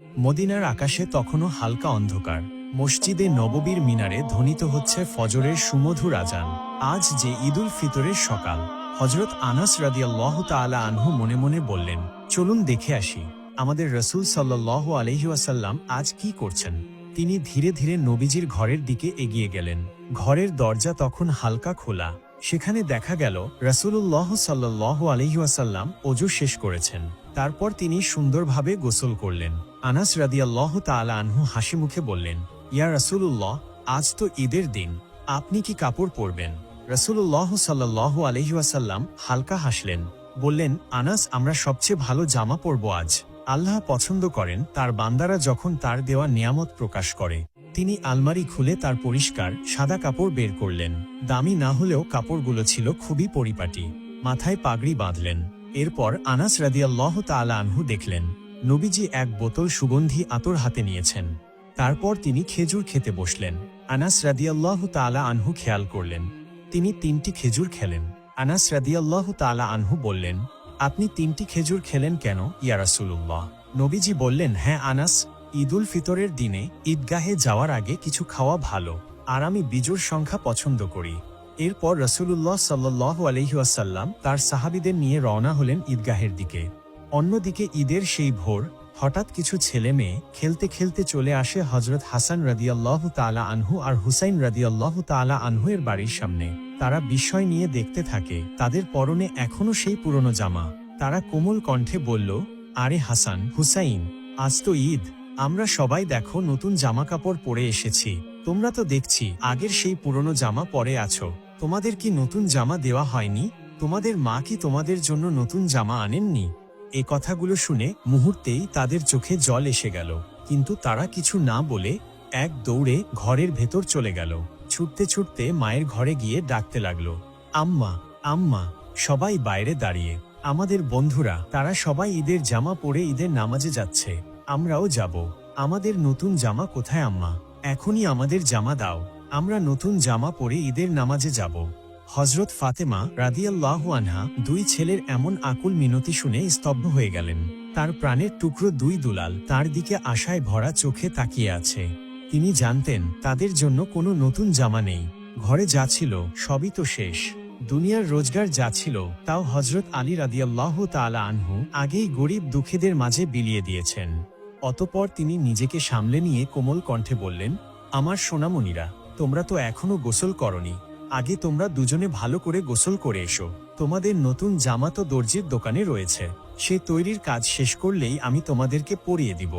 মদিনার আকাশে তখনও হালকা অন্ধকার। মসজিদে নববীর মিনারে ধ্বনিত হচ্ছে ফজরের সুমধুর আজান। আজ যে ঈদুল ফিতরের সকাল। হজরত আনাস রাদিয়াল্লাহু তাআলা আনহু মনে মনে বললেন, চলুন দেখে আসি আমাদের রসূল সাল্লাল্লাহু আলাইহি ওয়াসাল্লাম আজ কি করছেন। তিনি ধীরে ধীরে নবীজির ঘরের দিকে এগিয়ে গেলেন। ঘরের দরজা তখন হালকা খোলা। সেখানে দেখা গেল রাসূলুল্লাহ সাল্লাল্লাহু আলাইহি ওয়াসাল্লাম ওযু শেষ করেছেন। তারপর তিনি সুন্দরভাবে গোসল করলেন। আনাস রাদিয়াল্লাহু তাআলা আনহু হাসি মুখে বললেন, ইয়া রাসূলুল্লাহ, আজ তো ঈদের দিন, আপনি কি কাপড় পরবেন? রাসূলুল্লাহ সাল্লাল্লাহু আলাইহি ওয়াসাল্লাম হালকা হাসলেন, বললেন, আনাস, আমরা সবচেয়ে ভালো জামা পরব আজ। আল্লাহ পছন্দ করেন তার বান্দারা যখন তার দেওয়া নিয়ামত প্রকাশ করে। তিনি আলমারি খুলে তার পরিষ্কার সাদা কাপড় বের করলেন। দামি না হলেও কাপড়গুলো ছিল খুবই পরিপাটি। মাথায় পাগড়ি বাঁধলেন। এরপর আনাস রাদিয়াল্লাহু তাআলা আনহু দেখলেন নবীজি এক বোতল সুগন্ধি আতর হাতে নিয়েছেন। তারপর তিনি খেজুর খেতে বসলেন। আনাস রাদিয়াল্লাহু তাআলা আনহু খেয়াল করলেন, তিনি 3টি খেজুর খেলেন। আনাস রাদিয়াল্লাহু তাআলা আনহু বললেন, আপনি 3টি খেজুর খেলেন কেন ইয়া রাসূলুল্লাহ? নবীজি বললেন, হ্যাঁ আনাস, ঈদুল ফিতরের দিনে ঈদগাহে যাওয়ার আগে কিছু খাওয়া ভালো, আর আমি বিজোড় সংখ্যা পছন্দ করি। এরপর রাসূলুল্লাহ সাল্লাল্লাহু আলাইহি ওয়াসাল্লাম তার সাহাবীদের নিয়ে রওনা হলেন ঈদগাহের দিকে। অন্যদিকে ঈদের সেই ভোর হঠাৎ কিছু ছেলে মেয়ে খেলতে খেলতে চলে আসে হযরত হাসান রাদিয়াল্লাহু তাআলা আনহু আর হুসাইন রাদিয়াল্লাহু তাআলা আনহু এর বাড়ির সামনে। তারা বিস্ময় নিয়ে দেখতে থাকে তাদের পরনে এখনো সেই পুরনো জামা। তারা কোমল কণ্ঠে বলল, আরে হাসান, হুসাইন, আজ তো ঈদ, আমরা সবাই দেখো নতুন জামা কাপড় পরে এসেছি। তোমরা তো দেখছি আগের সেই পুরনো জামা পরে আছো। তোমাদের কি নতুন জামা দেওয়া হয়নি? তোমাদের মা কি তোমাদের জন্য নতুন জামা আনেননি? এ কথাগুলো শুনে মুহূর্তেই তাদের চোখে জল এসে গেল, কিন্তু তারা কিছু না বলে এক দৌড়ে ঘরের ভেতর চলে গেল। ছুটতে ছুটতে মায়ের ঘরে গিয়ে ডাকতে লাগলো, আম্মা, আম্মা। সবাই বাইরে দাঁড়িয়ে। আমাদের বন্ধুরা, তারা সবাই ঈদের জামা পরে ঈদের নামাজে যাচ্ছে, আমরাও যাব। আমাদের নতুন জামা কোথায় আম্মা? এখনই আমাদের জামা দাও, আমরা নতুন জামা পরে ঈদের নামাজে যাব। হযরত ফাতেমা রাদিয়াল্লাহু আনহা 2 ছেলের এমন আকুল মিনতি শুনে স্তব্ধ হয়ে গেলেন। তার প্রাণের টুকরো 2 দুলাল তার দিকে আশায় ভরা চোখে তাকিয়ে আছে। তিনি জানতেন তাদের জন্য কোনো নতুন জামা নেই। ঘরে যা ছিল সবই তো শেষ। দুনিয়ার রোজগার যা ছিল তাও হযরত আলী রাদিয়াল্লাহু তাআলা আনহু আগেই গরিব দুঃখীদের মাঝে বিলিয়ে দিয়েছেন। অতঃপর তিনি নিজেকে সামলে নিয়ে কোমল কণ্ঠে বললেন, আমার সোনামণিরা, তোমরা তো এখনো গোসল করনি। আগে তোমরা দুজনে ভালো করে গোসল করে এসো। তোমাদের নতুন জামা তো দর্জির দোকানে রয়েছে, সে তৈরির কাজ শেষ করলেই আমি তোমাদেরকে পরিয়ে দিব।